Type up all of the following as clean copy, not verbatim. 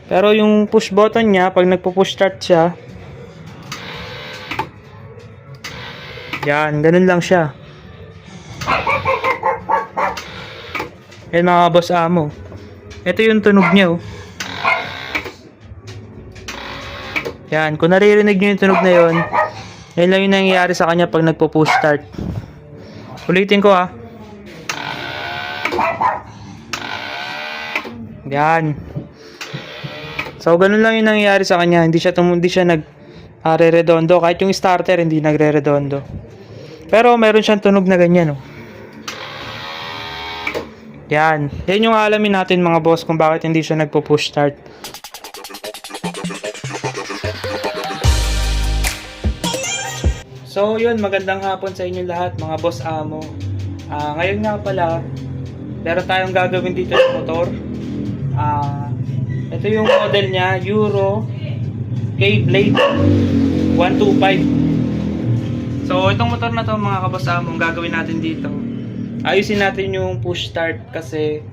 Pero yung push button niya, pag nagpo-push start siya, yan, ganun lang siya. Yan mga boss amo. Ito yung tunog niya oh. Yan, kung naririnig nyo yung tunog na yun, yan lang yung nangyayari sa kanya pag nagpo-push start. Ulitin ko ah. Yan. So, ganun lang yung nangyayari sa kanya. Hindi siya re-redondo. Kahit yung starter, hindi nagre-redondo. Pero, meron siyang tunog na ganyan, oh. Yan. Yan yung alamin natin, mga boss, kung bakit hindi siya nagpo-push start. So, yun. Magandang hapon sa inyo lahat, mga boss amo. Ngayon nga pala, meron tayong gagawin dito sa motor. Ito yung model niya, Euro K-Blade 125. So itong motor na to mga kaboss amo, ang gagawin natin dito, ayusin natin yung push start kasi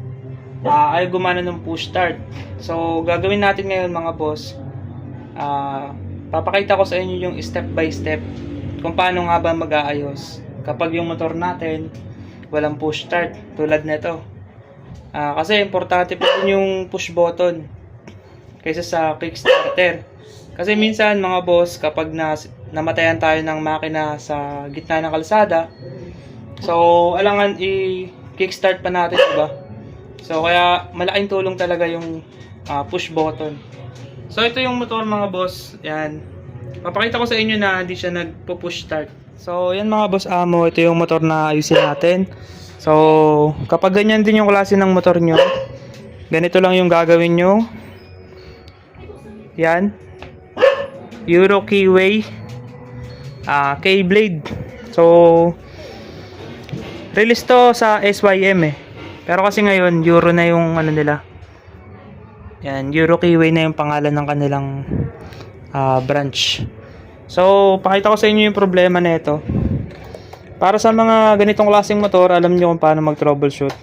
ayaw gumana ng push start. So gagawin natin ngayon mga boss, papakita ko sa inyo yung step by step kung paano nga ba mag-aayos kapag yung motor natin walang push start tulad nito. Kasi importante po din yung push button kaysa sa kickstarter. Kasi minsan mga boss, kapag namatayan tayo ng makina sa gitna ng kalsada, so alangan i-kickstart pa natin, diba? So kaya malaking tulong talaga yung push button. So ito yung motor mga boss, yan. Papakita ko sa inyo na hindi siya nagpo-push start. So yan mga boss amo, ito yung motor na ayusin natin. So, kapag ganyan din yung klase ng motor nyo, ganito lang yung gagawin nyo. Yan. Euro Keyway K-Blade. So, release to sa SYM eh. Pero kasi ngayon, Euro na yung ano nila. Yan, Euro Keyway na yung pangalan ng kanilang branch. So, pakita ko sa inyo yung problema na ito. Para sa mga ganitong klaseng motor, alam nyo kung paano mag-troubleshoot.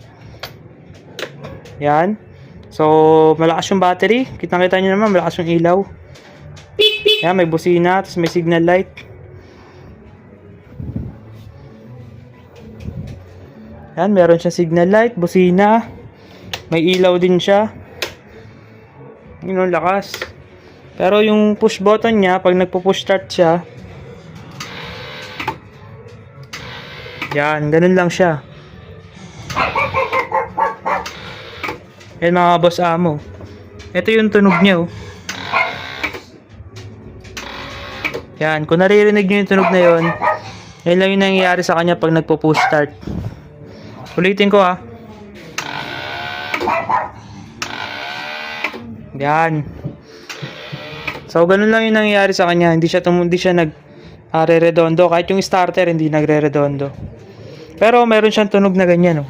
Yan. So, malakas yung battery. Kitang-kita nyo naman, malakas yung ilaw. Yan, may busina, tapos may signal light. Yan, meron siyang signal light, busina. May ilaw din siya. Yun ang lakas. Pero yung push button niya, pag nagpo-push start siya, yan, ganun lang siya. Yan mga boss amo. Ito yung tunog niya oh. Yan, kung naririnig nyo yung tunog na yun, yan lang yung nangyayari sa kanya pag nagpo-push start. Ulitin ko ah. Yan. So ganun lang yung nangyayari sa kanya. Hindi siya re-redondo. Kahit yung starter, hindi nagre-redondo. Pero meron siyang tunog na ganyan oh.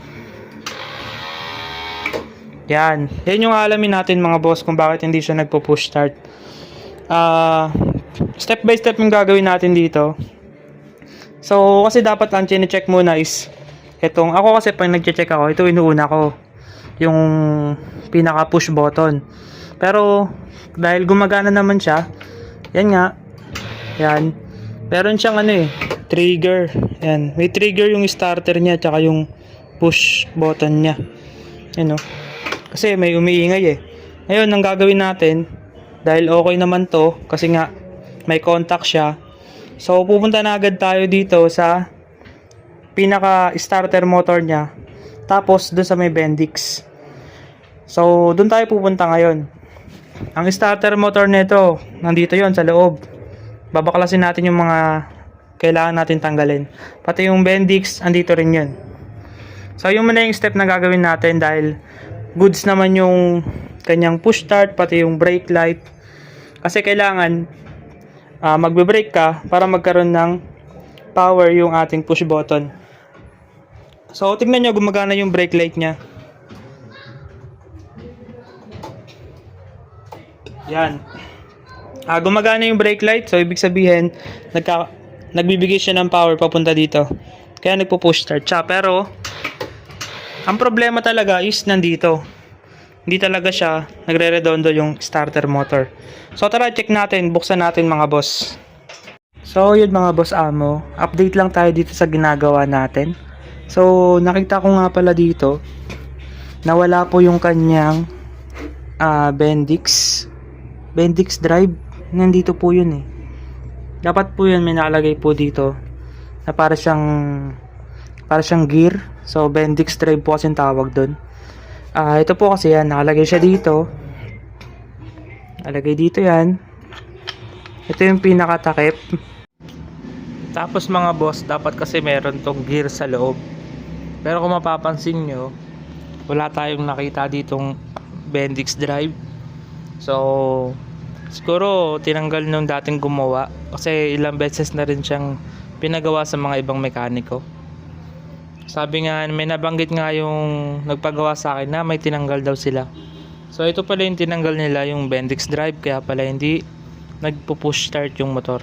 Yan. Yan yung alamin natin mga boss kung bakit hindi siya nagpo-push start. Step by step yung gagawin natin dito. So kasi dapat ang chine-check muna is etong, ako kasi pag nagche-check ako, ito inuuna ko yung pinaka push button. Pero dahil gumagana naman siya, yan nga. Yan. Meron siyang ano eh, trigger. Yan. May trigger yung starter niya tsaka yung push button niya. Yan o. Kasi may umiingay eh. Ngayon, ang gagawin natin, dahil okay naman to, kasi nga may contact siya. So, pupunta na agad tayo dito sa pinaka starter motor niya. Tapos, dun sa may Bendix. So, dun tayo pupunta ngayon. Ang starter motor nito, nandito yon sa loob. Babaklasin natin yung mga kailangan natin tanggalin. Pati yung Bendix, andito rin yun. So, yung muna yung step na gagawin natin dahil goods naman yung kanyang push start, pati yung brake light. Kasi kailangan magbe-brake ka para magkaroon ng power yung ating push button. So, tignan nyo, gumagana yung brake light nya. Yan. Gumagana yung brake light. So, ibig sabihin, nagbibigay siya ng power papunta dito. Kaya nagpo-push start siya. Pero, ang problema talaga is nandito. hindi talaga siya nagre-redondo yung starter motor. So tara, check natin, buksan natin mga boss. So yun mga boss amo, update lang tayo dito sa ginagawa natin. So nakita ko nga pala dito, nawala po yung kanyang Bendix drive. Nandito po yun eh. Dapat po yun may nakalagay po dito na para siyang gear. So Bendix drive po kasi tawag doon. Ito po kasi yan, nakalagay siya dito. Nakalagay dito yan. Ito yung pinakatakip. Tapos mga boss, dapat kasi meron tong gear sa loob. Pero kung mapapansin nyo, wala tayong nakita ditong Bendix drive. So siguro tinanggal nung dating gumawa kasi ilang beses na rin siyang pinagawa sa mga ibang mekaniko. Sabi nga, may nabanggit nga yung nagpagawa sa akin na may tinanggal daw sila. So ito pala yung tinanggal nila, yung Bendix drive, kaya pala hindi nagpo-push start yung motor.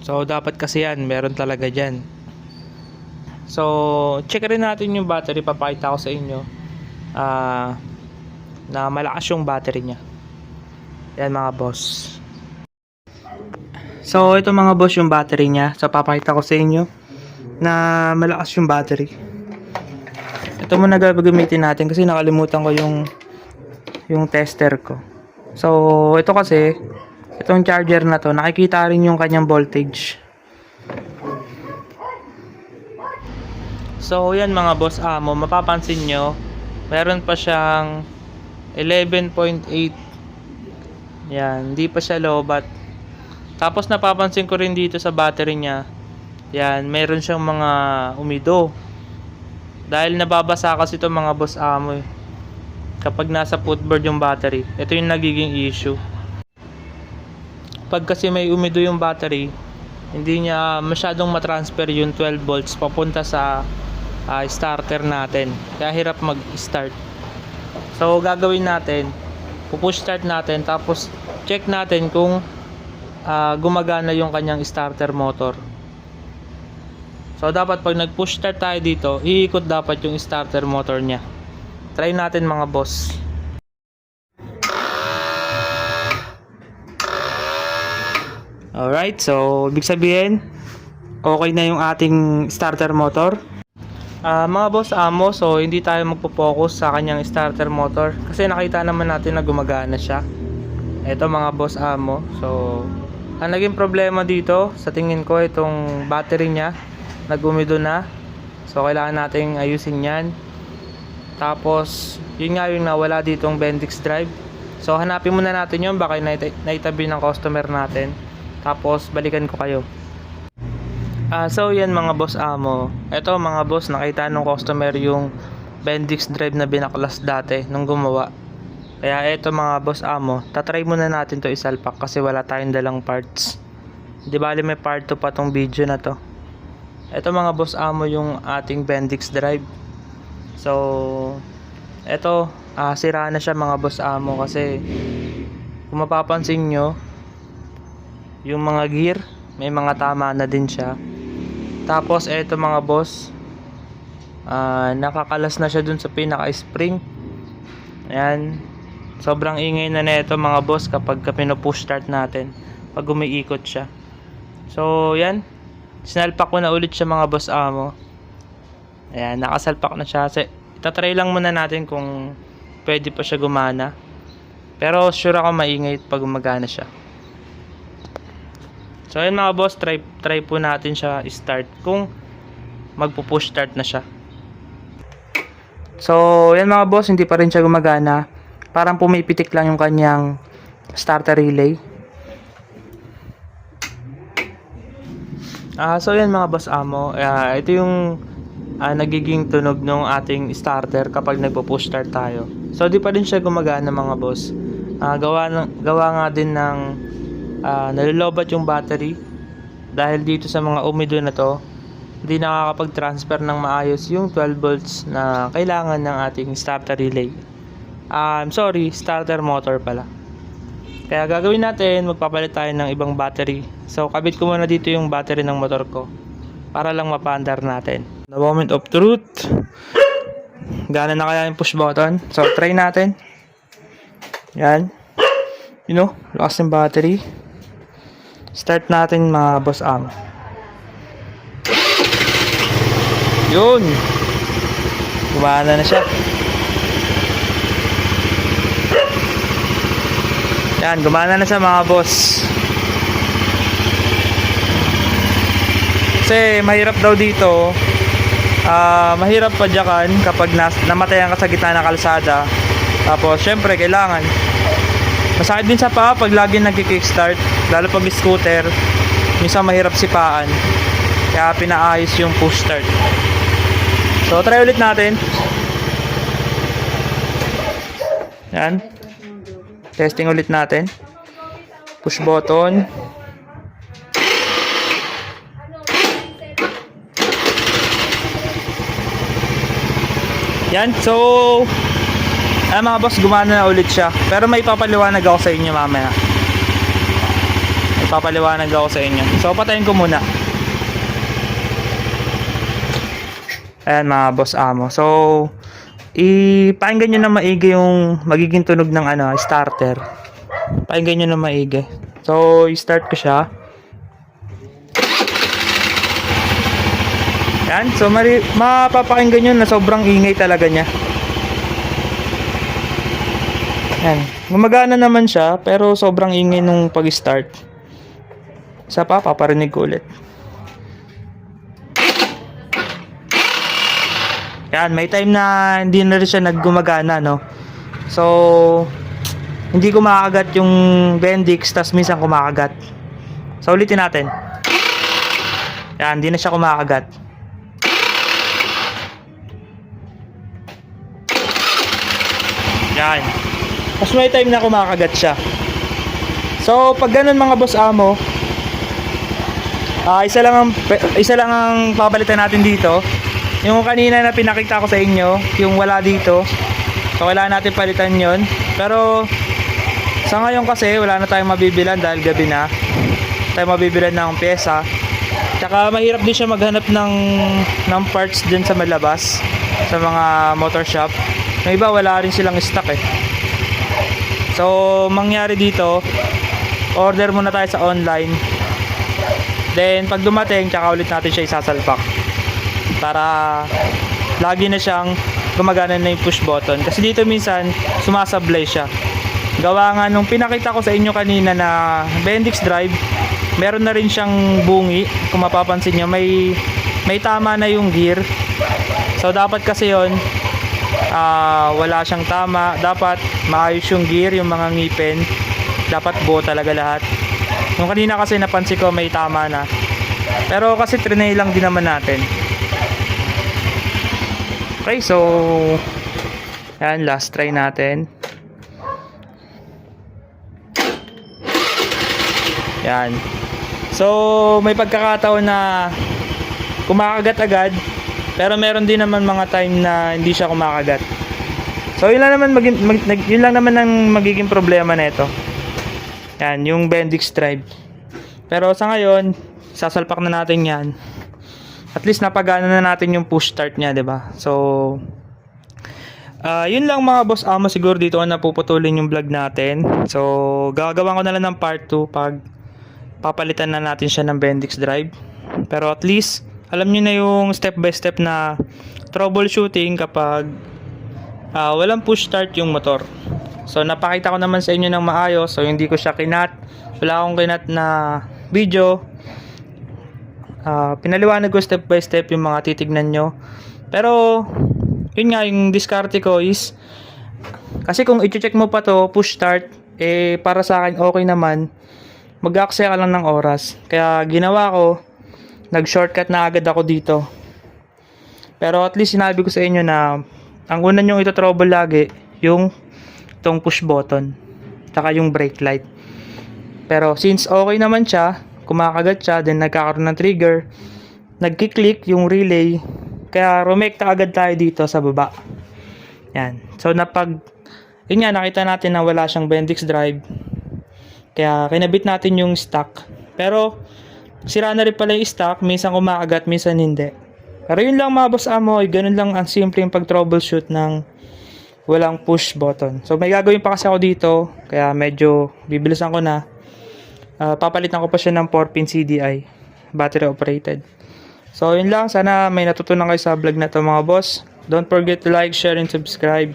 So dapat kasi yan, meron talaga dyan. So check rin natin yung battery, papakita ko sa inyo na malakas yung battery niya. Yan mga boss. So ito mga boss yung battery niya. So papakita ko sa inyo na malakas yung battery. Ito muna gagamitin natin kasi nakalimutan ko yung tester ko. So ito kasi, itong charger na to, nakikita rin yung kanyang voltage. So yan mga boss amo, mapapansin nyo, meron pa siyang 11.8. Yan, hindi pa siya lobat. Tapos napapansin ko rin dito sa battery niya, yan, meron siyang mga umido. Dahil nababasa kasi ito mga boss amo eh. Kapag nasa footboard yung battery, ito yung nagiging issue. Pag kasi may umido yung battery, hindi niya masyadong matransfer yung 12 volts papunta sa starter natin. Kaya hirap mag-start. So gagawin natin, pupush start natin, tapos check natin kung gumagana yung kanyang starter motor. So dapat pag nag-push start tayo dito, iikot dapat yung starter motor niya. Try natin mga boss. Alright, so ibig sabihin okay na yung ating starter motor. Mga boss amo, so hindi tayo magpo-focus sa kanyang starter motor kasi nakita naman natin na gumagana siya. Ito mga boss amo, so ang naging problema dito sa tingin ko, itong battery niya nagumido na. So kailangan nating ayusin yan. Tapos yun nga yung nawala ditong Bendix drive. So hanapin muna natin yun, baka naitabi ng customer natin. Tapos balikan ko kayo. So yan mga boss amo, eto mga boss, nakita nung customer yung Bendix drive na binaklas dati nung gumawa. Kaya eto mga boss amo, tatry muna natin to isalpak kasi wala tayong dalang parts. Di bali may part 2 pa tong video na to. Eto mga boss amo yung ating Bendix drive. So eto, sira na siya mga boss amo kasi kung mapapansin nyo, yung mga gear may mga tama na din siya. Tapos eto mga boss, nakakalas na siya dun sa pinaka spring. Ayan, sobrang ingay na nito mga boss kapag pino-push start natin pag umiikot siya. So yan, sinalpak ko na ulit siya mga boss amo. Ayan, nakasalpak na siya. Itatry lang muna natin kung pwede pa siya gumana. Pero sure ako maingay pag gumagana siya. So ayun mga boss, try po natin siya start kung magpo-push start na siya. So yan mga boss, hindi pa rin siya gumagana. Parang pumipitik lang yung kanyang starter relay. So yan mga boss amo, ito yung nagiging tunog ng ating starter kapag nagpo-push start tayo. So di pa rin siya gumagana mga boss. Gawa nga din ng nalolobat yung battery dahil dito sa mga umido na to, hindi nakakapag-transfer ng maayos yung 12 volts na kailangan ng ating starter relay. Starter motor pala. Kaya gagawin natin, magpapalit tayo ng ibang battery. So kabit ko muna dito yung battery ng motor ko para lang mapaandar natin. The moment of truth. gana na kaya yung push button. So, try natin. Yan. Lakas ng battery. Start natin mga boss am. Yun. Gumana na siya. Yan, gumana na siya mga boss. Kasi mahirap daw dito. Mahirap padyakan kapag namatayan ka sa gitna ng kalsada. Tapos syempre kailangan masakit din sa paa pag lagi nagki-kickstart, lalo pag scooter. Minsan mahirap sipaan. Kaya pinaayos yung push start. So try ulit natin. Yan. Testing ulit natin. Push button. Yan, so mga boss, gumana na ulit siya. Pero may papaliwanag ako sa inyo mamaya. May papaliwanag ako sa inyo. So patayin ko muna. Ayan mga boss amo. So ipakinggan nyo na maigi yung magiging tunog ng starter. Pakinggan nyo na maigi. So i-start ko siya. Yan, so mapapakinggan nyo na sobrang ingay talaga niya. Yan, gumagana naman siya pero sobrang ingay nung pag-start. Isa pa, paparinig ko ulit. Yan, may time na hindi na rin siya naggumagana, no? So hindi kumakagat yung Bendix, tas minsan kumakagat. So ulitin natin. Yan, hindi na siya kumakagat. Yan. Tapos may time na kumakagat siya. So, pag ganun mga boss amo, isa lang ang papalitan natin dito. Yung kanina na pinakita ko sa inyo, yung wala dito. So, wala natin palitan yon. Pero, sa ngayon kasi, wala na tayong mabibilan dahil gabi na. Tayo mabibilan ng pyesa. Tsaka, mahirap din siya maghanap ng parts din sa malabas. Sa mga motor shop. Yung iba, wala rin silang stock eh. So, mangyari dito, order muna tayo sa online. Then, pag dumating, tsaka ulit natin siya isasalpak. Para lagi na siyang gumagana na yung push button. Kasi dito minsan, sumasablay siya. Gawa nga nung pinakita ko sa inyo kanina na Bendix drive, meron na rin siyang bungi. Kung mapapansin nyo, may tama na yung gear. So, dapat kasi yon wala siyang tama. Dapat maayos yung gear, yung mga ngipin. Dapat buo talaga lahat. Yung kanina kasi napansin ko may tama na. Pero kasi trinay lang din naman natin. Okay, so yan, last try natin. Yan. So may pagkakataon na kumakagat agad. Pero meron din naman mga time na hindi siya kumakagat. So yun lang naman ang magiging problema nito. Yan, yung Bendix drive. Pero sa ngayon, sasalpak na natin yan. At least napagana na natin yung push start niya, 'di ba? So yun lang mga boss amo, siguro dito na napuputulin yung vlog natin. So gagawin ko na lang ng part 2 pag papalitan na natin siya ng Bendix drive. Pero at least alam niyo na yung step by step na troubleshooting kapag walang push start yung motor. So napakita ko naman sa inyo ng maayos. So hindi ko siya kinat. Wala akong kinat na video. Pinaliwanag ko step by step yung mga titignan nyo. Pero yun nga, yung diskarte ko is kasi kung i-check mo pa to push start, para sa akin okay naman. Mag-aaksaya ka lang ng oras. Kaya ginawa ko, nag-shortcut na agad ako dito. Pero at least sinabi ko sa inyo na ang una nyong ito-trouble lagi yung itong push button tsaka yung brake light. Pero since okay naman siya, kumakagat siya, then nagkakaroon ng trigger, nagki-click yung relay, kaya rumekta agad tayo dito sa baba. Yan. So yun nga, nakita natin na wala siyang Bendix drive, kaya kinabit natin yung stock. Pero sira na rin pala yung stock, minsan kumakagat, minsan hindi. Pero yun lang mga boss Amoy, ganun lang ang simple yung pag-troubleshoot ng walang push button. So may gagawin pa kasi ako dito, kaya medyo bibilisan ko na. Papalitan ko pa siya ng 4-pin CDI, battery operated. So yun lang, sana may natutunan kayo sa vlog na to mga boss. Don't forget to like, share, and subscribe.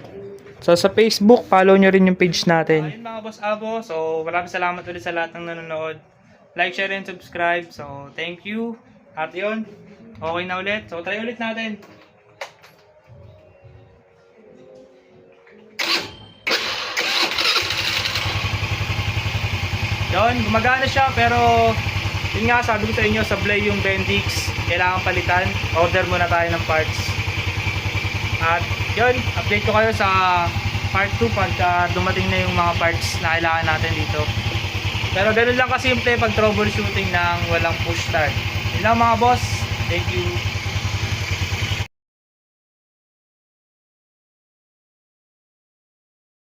So sa Facebook, follow nyo rin yung page natin. Ayun mga boss Abo, so maraming salamat ulit sa lahat ng nanonood. Like, share, and subscribe. So thank you. At yun, okay na ulit. So try ulit natin. Yun, gumagana siya pero yun nga sabi ko sa inyo, sablay yung Bendix. Kailangan palitan. Order muna tayo ng parts. At yun, update ko kayo sa part 2 pagka dumating na yung mga parts na kailangan natin dito. Pero ganun lang kasimple pag troubleshooting ng walang push start. Yun lang mga boss. Thank you.